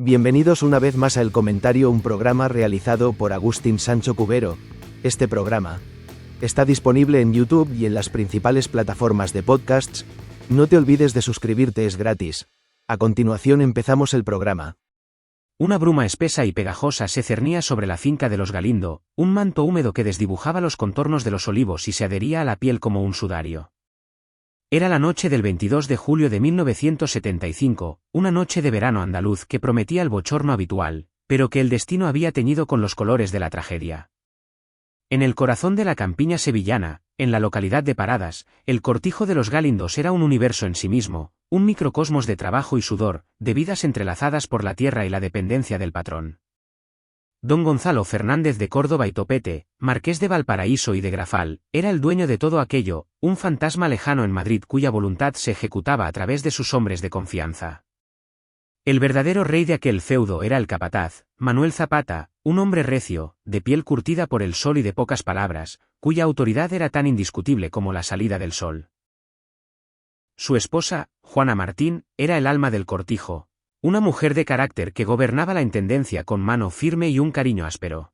Bienvenidos una vez más a El Comentario, un programa realizado por Agustín Sancho Cubero. Este programa está disponible en YouTube y en las principales plataformas de podcasts. No te olvides de suscribirte, es gratis. A continuación empezamos el programa. Una bruma espesa y pegajosa se cernía sobre la finca de los Galindo, un manto húmedo que desdibujaba los contornos de los olivos y se adhería a la piel como un sudario. Era la noche del 22 de julio de 1975, una noche de verano andaluz que prometía el bochorno habitual, pero que el destino había teñido con los colores de la tragedia. En el corazón de la campiña sevillana, en la localidad de Paradas, el cortijo de los Galindos era un universo en sí mismo, un microcosmos de trabajo y sudor, de vidas entrelazadas por la tierra y la dependencia del patrón. Don Gonzalo Fernández de Córdoba y Topete, marqués de Valparaíso y de Grafal, era el dueño de todo aquello, un fantasma lejano en Madrid cuya voluntad se ejecutaba a través de sus hombres de confianza. El verdadero rey de aquel feudo era el capataz, Manuel Zapata, un hombre recio, de piel curtida por el sol y de pocas palabras, cuya autoridad era tan indiscutible como la salida del sol. Su esposa, Juana Martín, era el alma del cortijo, una mujer de carácter que gobernaba la intendencia con mano firme y un cariño áspero.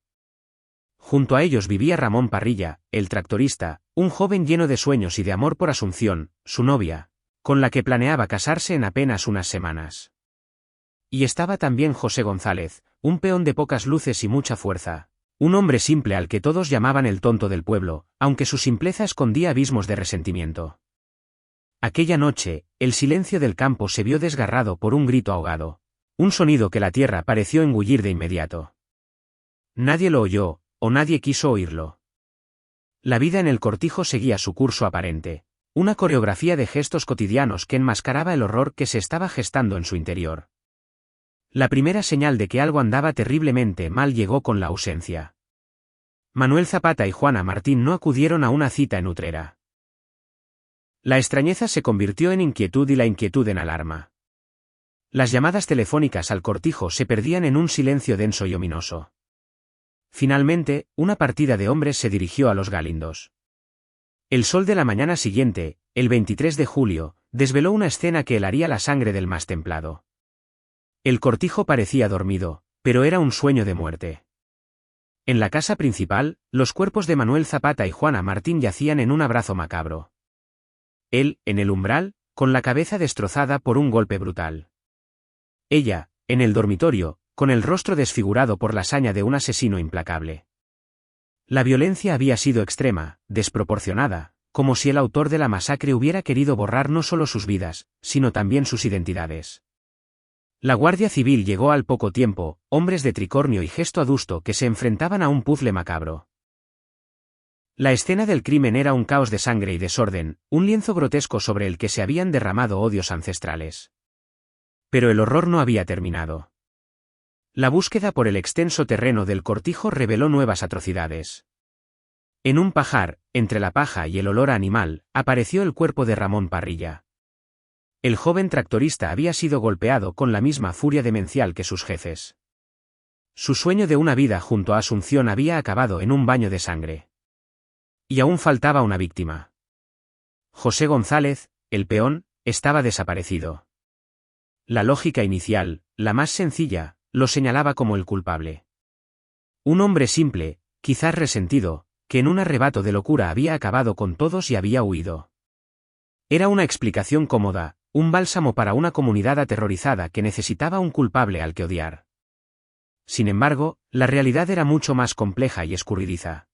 Junto a ellos vivía Ramón Parrilla, el tractorista, un joven lleno de sueños y de amor por Asunción, su novia, con la que planeaba casarse en apenas unas semanas. Y estaba también José González, un peón de pocas luces y mucha fuerza, un hombre simple al que todos llamaban el tonto del pueblo, aunque su simpleza escondía abismos de resentimiento. Aquella noche, el silencio del campo se vio desgarrado por un grito ahogado, un sonido que la tierra pareció engullir de inmediato. Nadie lo oyó, o nadie quiso oírlo. La vida en el cortijo seguía su curso aparente, una coreografía de gestos cotidianos que enmascaraba el horror que se estaba gestando en su interior. La primera señal de que algo andaba terriblemente mal llegó con la ausencia. Manuel Zapata y Juana Martín no acudieron a una cita en Utrera. La extrañeza se convirtió en inquietud y la inquietud en alarma. Las llamadas telefónicas al cortijo se perdían en un silencio denso y ominoso. Finalmente, una partida de hombres se dirigió a los Galindos. El sol de la mañana siguiente, el 23 de julio, desveló una escena que helaría la sangre del más templado. El cortijo parecía dormido, pero era un sueño de muerte. En la casa principal, los cuerpos de Manuel Zapata y Juana Martín yacían en un abrazo macabro. Él, en el umbral, con la cabeza destrozada por un golpe brutal. Ella, en el dormitorio, con el rostro desfigurado por la saña de un asesino implacable. La violencia había sido extrema, desproporcionada, como si el autor de la masacre hubiera querido borrar no solo sus vidas, sino también sus identidades. La Guardia Civil llegó al poco tiempo, hombres de tricornio y gesto adusto que se enfrentaban a un puzzle macabro. La escena del crimen era un caos de sangre y desorden, un lienzo grotesco sobre el que se habían derramado odios ancestrales. Pero el horror no había terminado. La búsqueda por el extenso terreno del cortijo reveló nuevas atrocidades. En un pajar, entre la paja y el olor a animal, apareció el cuerpo de Ramón Parrilla. El joven tractorista había sido golpeado con la misma furia demencial que sus jefes. Su sueño de una vida junto a Asunción había acabado en un baño de sangre. Y aún faltaba una víctima. José González, el peón, estaba desaparecido. La lógica inicial, la más sencilla, lo señalaba como el culpable. Un hombre simple, quizás resentido, que en un arrebato de locura había acabado con todos y había huido. Era una explicación cómoda, un bálsamo para una comunidad aterrorizada que necesitaba un culpable al que odiar. Sin embargo, la realidad era mucho más compleja y escurridiza.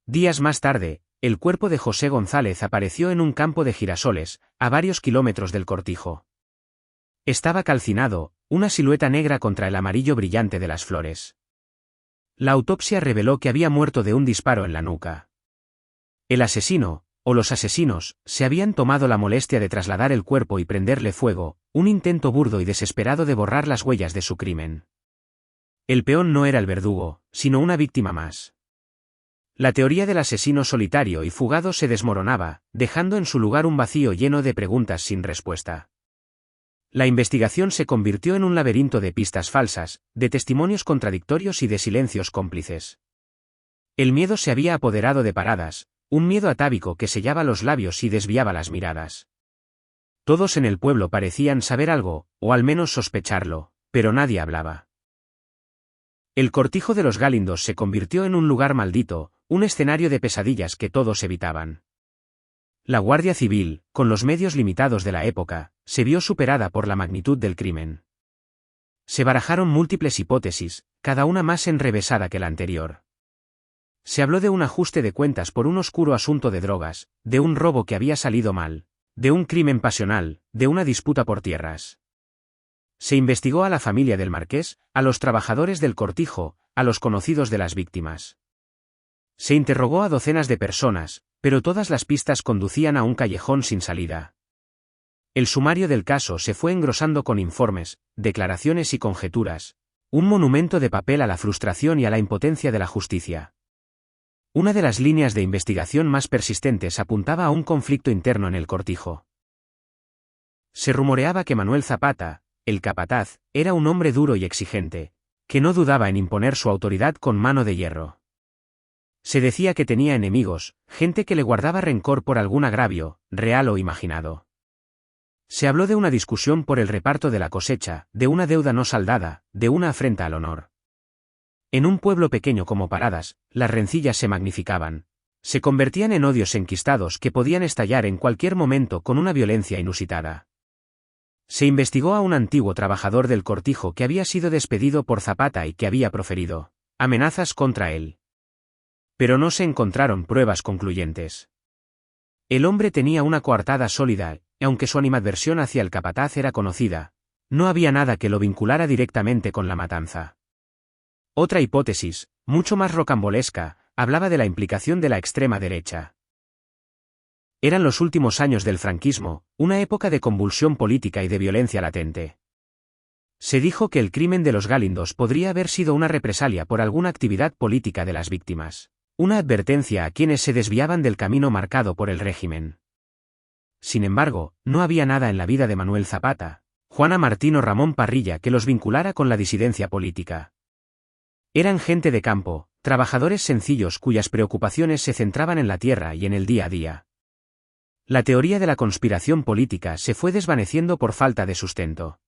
Días más tarde, el cuerpo de José González apareció en un campo de girasoles, a varios kilómetros del cortijo. Estaba calcinado, una silueta negra contra el amarillo brillante de las flores. La autopsia reveló que había muerto de un disparo en la nuca. El asesino, o los asesinos, se habían tomado la molestia de trasladar el cuerpo y prenderle fuego, un intento burdo y desesperado de borrar las huellas de su crimen. El peón no era el verdugo, sino una víctima más. La teoría del asesino solitario y fugado se desmoronaba, dejando en su lugar un vacío lleno de preguntas sin respuesta. La investigación se convirtió en un laberinto de pistas falsas, de testimonios contradictorios y de silencios cómplices. El miedo se había apoderado de Paradas, un miedo atávico que sellaba los labios y desviaba las miradas. Todos en el pueblo parecían saber algo, o al menos sospecharlo, pero nadie hablaba. El cortijo de los Galindos se convirtió en un lugar maldito, un escenario de pesadillas que todos evitaban. La Guardia Civil, con los medios limitados de la época, se vio superada por la magnitud del crimen. Se barajaron múltiples hipótesis, cada una más enrevesada que la anterior. Se habló de un ajuste de cuentas por un oscuro asunto de drogas, de un robo que había salido mal, de un crimen pasional, de una disputa por tierras. Se investigó a la familia del marqués, a los trabajadores del cortijo, a los conocidos de las víctimas. Se interrogó a docenas de personas, pero todas las pistas conducían a un callejón sin salida. El sumario del caso se fue engrosando con informes, declaraciones y conjeturas, un monumento de papel a la frustración y a la impotencia de la justicia. Una de las líneas de investigación más persistentes apuntaba a un conflicto interno en el cortijo. Se rumoreaba que Manuel Zapata, el capataz, era un hombre duro y exigente, que no dudaba en imponer su autoridad con mano de hierro. Se decía que tenía enemigos, gente que le guardaba rencor por algún agravio, real o imaginado. Se habló de una discusión por el reparto de la cosecha, de una deuda no saldada, de una afrenta al honor. En un pueblo pequeño como Paradas, las rencillas se magnificaban. Se convertían en odios enquistados que podían estallar en cualquier momento con una violencia inusitada. Se investigó a un antiguo trabajador del cortijo que había sido despedido por Zapata y que había proferido amenazas contra él. Pero no se encontraron pruebas concluyentes. El hombre tenía una coartada sólida, y aunque su animadversión hacia el capataz era conocida, no había nada que lo vinculara directamente con la matanza. Otra hipótesis, mucho más rocambolesca, hablaba de la implicación de la extrema derecha. Eran los últimos años del franquismo, una época de convulsión política y de violencia latente. Se dijo que el crimen de los Galindos podría haber sido una represalia por alguna actividad política de las víctimas, una advertencia a quienes se desviaban del camino marcado por el régimen. Sin embargo, no había nada en la vida de Manuel Zapata, Juana Martín o Ramón Parrilla que los vinculara con la disidencia política. Eran gente de campo, trabajadores sencillos cuyas preocupaciones se centraban en la tierra y en el día a día. La teoría de la conspiración política se fue desvaneciendo por falta de sustento.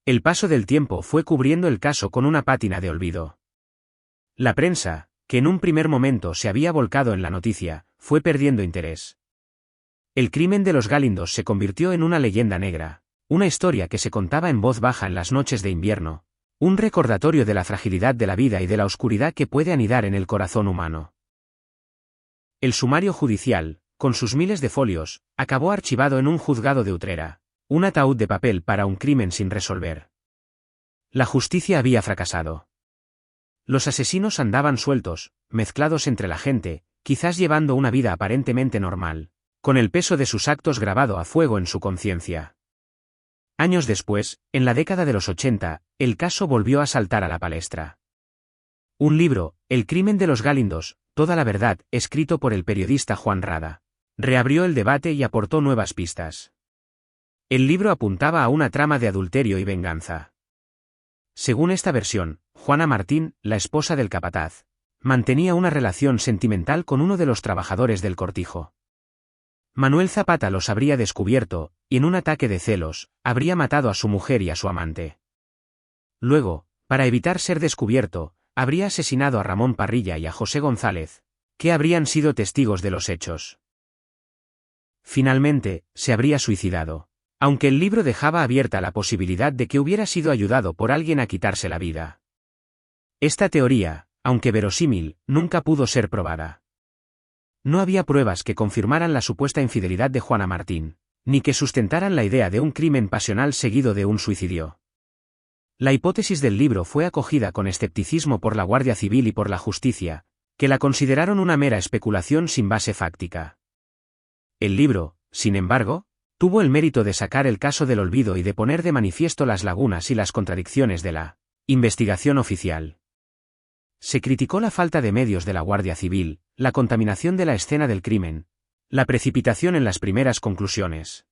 El paso del tiempo fue cubriendo el caso con una pátina de olvido. La prensa, que en un primer momento se había volcado en la noticia, fue perdiendo interés. El crimen de los Galindos se convirtió en una leyenda negra, una historia que se contaba en voz baja en las noches de invierno, un recordatorio de la fragilidad de la vida y de la oscuridad que puede anidar en el corazón humano. El sumario judicial, con sus miles de folios, acabó archivado en un juzgado de Utrera, un ataúd de papel para un crimen sin resolver. La justicia había fracasado. Los asesinos andaban sueltos, mezclados entre la gente, quizás llevando una vida aparentemente normal, con el peso de sus actos grabado a fuego en su conciencia. Años después, en la década de los 80, el caso volvió a saltar a la palestra. Un libro, El crimen de los Galindos, toda la verdad, escrito por el periodista Juan Rada, reabrió el debate y aportó nuevas pistas. El libro apuntaba a una trama de adulterio y venganza. Según esta versión, Juana Martín, la esposa del capataz, mantenía una relación sentimental con uno de los trabajadores del cortijo. Manuel Zapata los habría descubierto, y en un ataque de celos, habría matado a su mujer y a su amante. Luego, para evitar ser descubierto, habría asesinado a Ramón Parrilla y a José González, que habrían sido testigos de los hechos. Finalmente, se habría suicidado, aunque el libro dejaba abierta la posibilidad de que hubiera sido ayudado por alguien a quitarse la vida. Esta teoría, aunque verosímil, nunca pudo ser probada. No había pruebas que confirmaran la supuesta infidelidad de Juana Martín, ni que sustentaran la idea de un crimen pasional seguido de un suicidio. La hipótesis del libro fue acogida con escepticismo por la Guardia Civil y por la justicia, que la consideraron una mera especulación sin base fáctica. El libro, sin embargo, tuvo el mérito de sacar el caso del olvido y de poner de manifiesto las lagunas y las contradicciones de la investigación oficial. Se criticó la falta de medios de la Guardia Civil, la contaminación de la escena del crimen, la precipitación en las primeras conclusiones.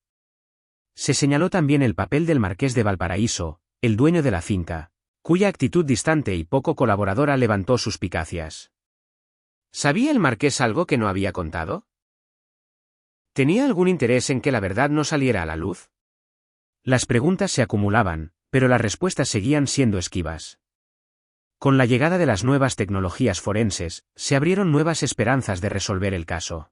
Se señaló también el papel del marqués de Valparaíso, el dueño de la finca, cuya actitud distante y poco colaboradora levantó suspicacias. ¿Sabía el marqués algo que no había contado? ¿Tenía algún interés en que la verdad no saliera a la luz? Las preguntas se acumulaban, pero las respuestas seguían siendo esquivas. Con la llegada de las nuevas tecnologías forenses, se abrieron nuevas esperanzas de resolver el caso.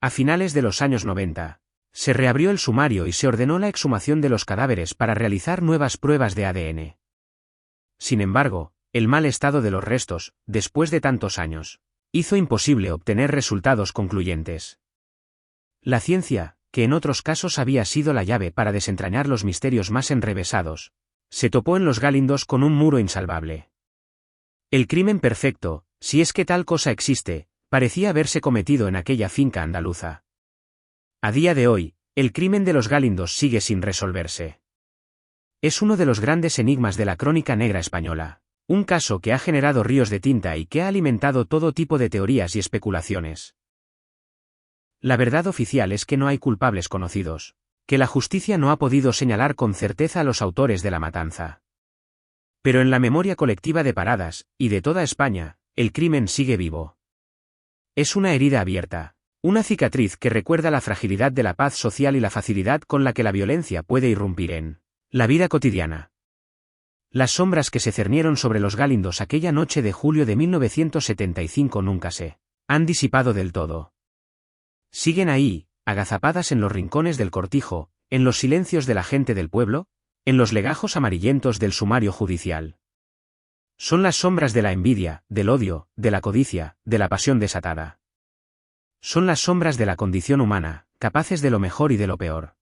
A finales de los años 90, se reabrió el sumario y se ordenó la exhumación de los cadáveres para realizar nuevas pruebas de ADN. Sin embargo, el mal estado de los restos, después de tantos años, hizo imposible obtener resultados concluyentes. La ciencia, que en otros casos había sido la llave para desentrañar los misterios más enrevesados, se topó en los Gálindos con un muro insalvable. El crimen perfecto, si es que tal cosa existe, parecía haberse cometido en aquella finca andaluza. A día de hoy, el crimen de los Gálindos sigue sin resolverse. Es uno de los grandes enigmas de la crónica negra española, un caso que ha generado ríos de tinta y que ha alimentado todo tipo de teorías y especulaciones. La verdad oficial es que no hay culpables conocidos, que la justicia no ha podido señalar con certeza a los autores de la matanza. Pero en la memoria colectiva de Paradas, y de toda España, el crimen sigue vivo. Es una herida abierta, una cicatriz que recuerda la fragilidad de la paz social y la facilidad con la que la violencia puede irrumpir en la vida cotidiana. Las sombras que se cernieron sobre los Gálindos aquella noche de julio de 1975 nunca se han disipado del todo. Siguen ahí, agazapadas en los rincones del cortijo, en los silencios de la gente del pueblo, en los legajos amarillentos del sumario judicial. Son las sombras de la envidia, del odio, de la codicia, de la pasión desatada. Son las sombras de la condición humana, capaces de lo mejor y de lo peor.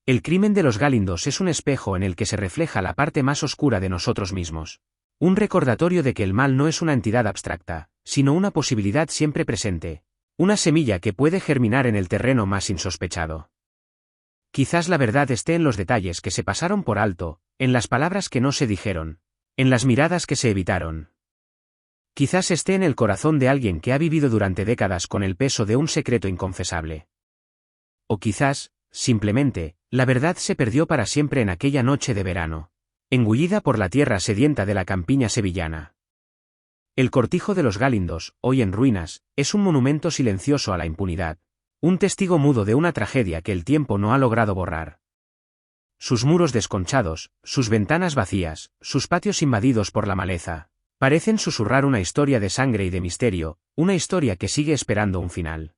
El crimen de los Gálindos es un espejo en el que se refleja la parte más oscura de nosotros mismos. Un recordatorio de que el mal no es una entidad abstracta, sino una posibilidad siempre presente, una semilla que puede germinar en el terreno más insospechado. Quizás la verdad esté en los detalles que se pasaron por alto, en las palabras que no se dijeron, en las miradas que se evitaron. Quizás esté en el corazón de alguien que ha vivido durante décadas con el peso de un secreto inconfesable. O quizás, simplemente, la verdad se perdió para siempre en aquella noche de verano, engullida por la tierra sedienta de la campiña sevillana. El cortijo de los Gálindos, hoy en ruinas, es un monumento silencioso a la impunidad, un testigo mudo de una tragedia que el tiempo no ha logrado borrar. Sus muros desconchados, sus ventanas vacías, sus patios invadidos por la maleza, parecen susurrar una historia de sangre y de misterio, una historia que sigue esperando un final.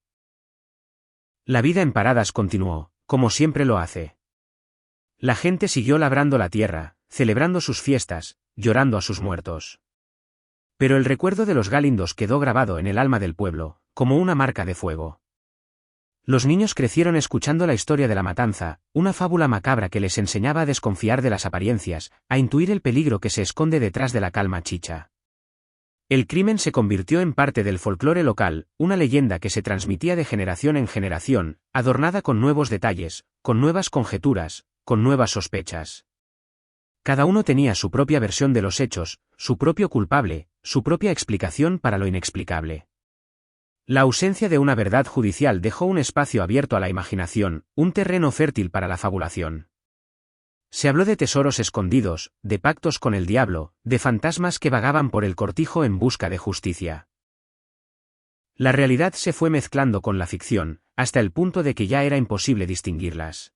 La vida en Paradas continuó, como siempre lo hace. La gente siguió labrando la tierra, celebrando sus fiestas, llorando a sus muertos. Pero el recuerdo de los Gálindos quedó grabado en el alma del pueblo, como una marca de fuego. Los niños crecieron escuchando la historia de la matanza, una fábula macabra que les enseñaba a desconfiar de las apariencias, a intuir el peligro que se esconde detrás de la calma chicha. El crimen se convirtió en parte del folclore local, una leyenda que se transmitía de generación en generación, adornada con nuevos detalles, con nuevas conjeturas, con nuevas sospechas. Cada uno tenía su propia versión de los hechos, su propio culpable, su propia explicación para lo inexplicable. La ausencia de una verdad judicial dejó un espacio abierto a la imaginación, un terreno fértil para la fabulación. Se habló de tesoros escondidos, de pactos con el diablo, de fantasmas que vagaban por el cortijo en busca de justicia. La realidad se fue mezclando con la ficción, hasta el punto de que ya era imposible distinguirlas.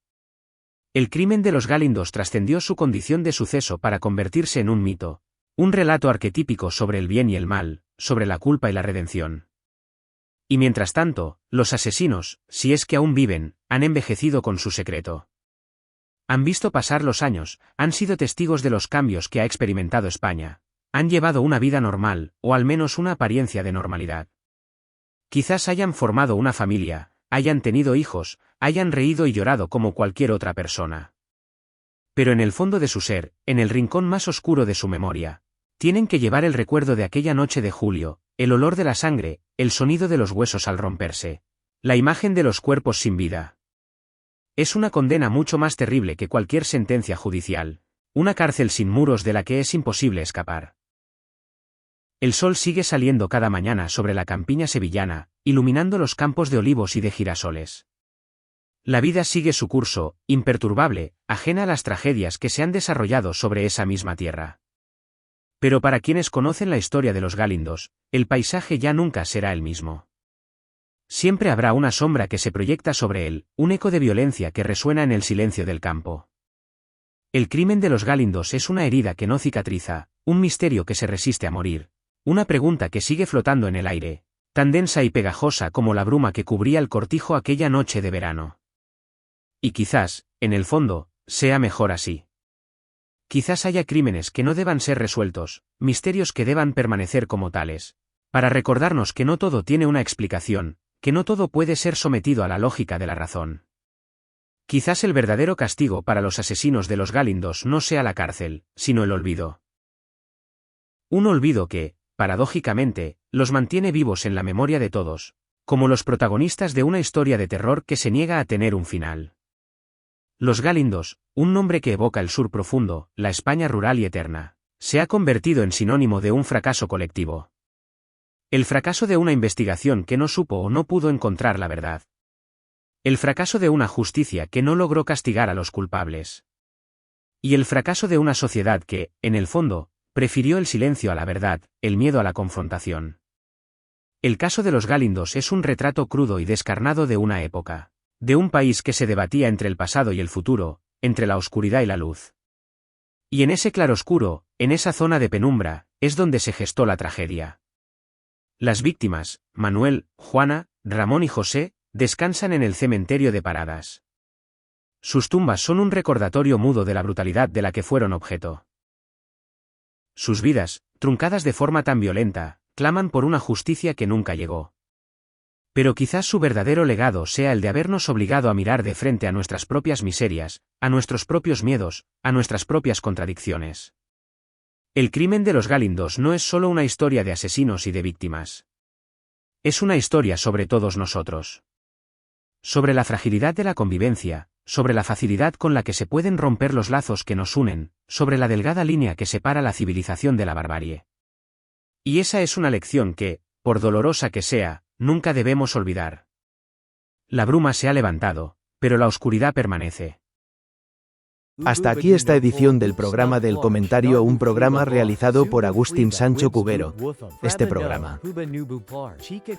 El crimen de los Gálindos trascendió su condición de suceso para convertirse en un mito, un relato arquetípico sobre el bien y el mal, sobre la culpa y la redención. Y mientras tanto, los asesinos, si es que aún viven, han envejecido con su secreto. Han visto pasar los años, han sido testigos de los cambios que ha experimentado España. Han llevado una vida normal, o al menos una apariencia de normalidad. Quizás hayan formado una familia, hayan tenido hijos, hayan reído y llorado como cualquier otra persona. Pero en el fondo de su ser, en el rincón más oscuro de su memoria, tienen que llevar el recuerdo de aquella noche de julio, el olor de la sangre, el sonido de los huesos al romperse, la imagen de los cuerpos sin vida. Es una condena mucho más terrible que cualquier sentencia judicial, una cárcel sin muros de la que es imposible escapar. El sol sigue saliendo cada mañana sobre la campiña sevillana, iluminando los campos de olivos y de girasoles. La vida sigue su curso, imperturbable, ajena a las tragedias que se han desarrollado sobre esa misma tierra. Pero para quienes conocen la historia de los Gálindos, el paisaje ya nunca será el mismo. Siempre habrá una sombra que se proyecta sobre él, un eco de violencia que resuena en el silencio del campo. El crimen de los Galindos es una herida que no cicatriza, un misterio que se resiste a morir, una pregunta que sigue flotando en el aire, tan densa y pegajosa como la bruma que cubría el cortijo aquella noche de verano. Y quizás, en el fondo, sea mejor así. Quizás haya crímenes que no deban ser resueltos, misterios que deban permanecer como tales, para recordarnos que no todo tiene una explicación, que no todo puede ser sometido a la lógica de la razón. Quizás el verdadero castigo para los asesinos de los Galindos no sea la cárcel, sino el olvido. Un olvido que, paradójicamente, los mantiene vivos en la memoria de todos, como los protagonistas de una historia de terror que se niega a tener un final. Los Galindos, un nombre que evoca el sur profundo, la España rural y eterna, se ha convertido en sinónimo de un fracaso colectivo. El fracaso de una investigación que no supo o no pudo encontrar la verdad. El fracaso de una justicia que no logró castigar a los culpables. Y el fracaso de una sociedad que, en el fondo, prefirió el silencio a la verdad, el miedo a la confrontación. El caso de los Galindos es un retrato crudo y descarnado de una época, de un país que se debatía entre el pasado y el futuro, entre la oscuridad y la luz. Y en ese claroscuro, en esa zona de penumbra, es donde se gestó la tragedia. Las víctimas, Manuel, Juana, Ramón y José, descansan en el cementerio de Paradas. Sus tumbas son un recordatorio mudo de la brutalidad de la que fueron objeto. Sus vidas, truncadas de forma tan violenta, claman por una justicia que nunca llegó. Pero quizás su verdadero legado sea el de habernos obligado a mirar de frente a nuestras propias miserias, a nuestros propios miedos, a nuestras propias contradicciones. El crimen de los Galindos no es solo una historia de asesinos y de víctimas. Es una historia sobre todos nosotros. Sobre la fragilidad de la convivencia, sobre la facilidad con la que se pueden romper los lazos que nos unen, sobre la delgada línea que separa la civilización de la barbarie. Y esa es una lección que, por dolorosa que sea, nunca debemos olvidar. La bruma se ha levantado, pero la oscuridad permanece. Hasta aquí esta edición del programa del comentario, un programa realizado por Agustín Sancho Cubero. Este programa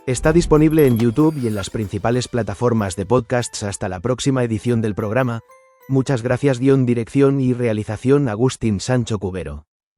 está disponible en YouTube y en las principales plataformas de podcasts. Hasta la próxima edición del programa. Muchas gracias. Dirección y realización Agustín Sancho Cubero.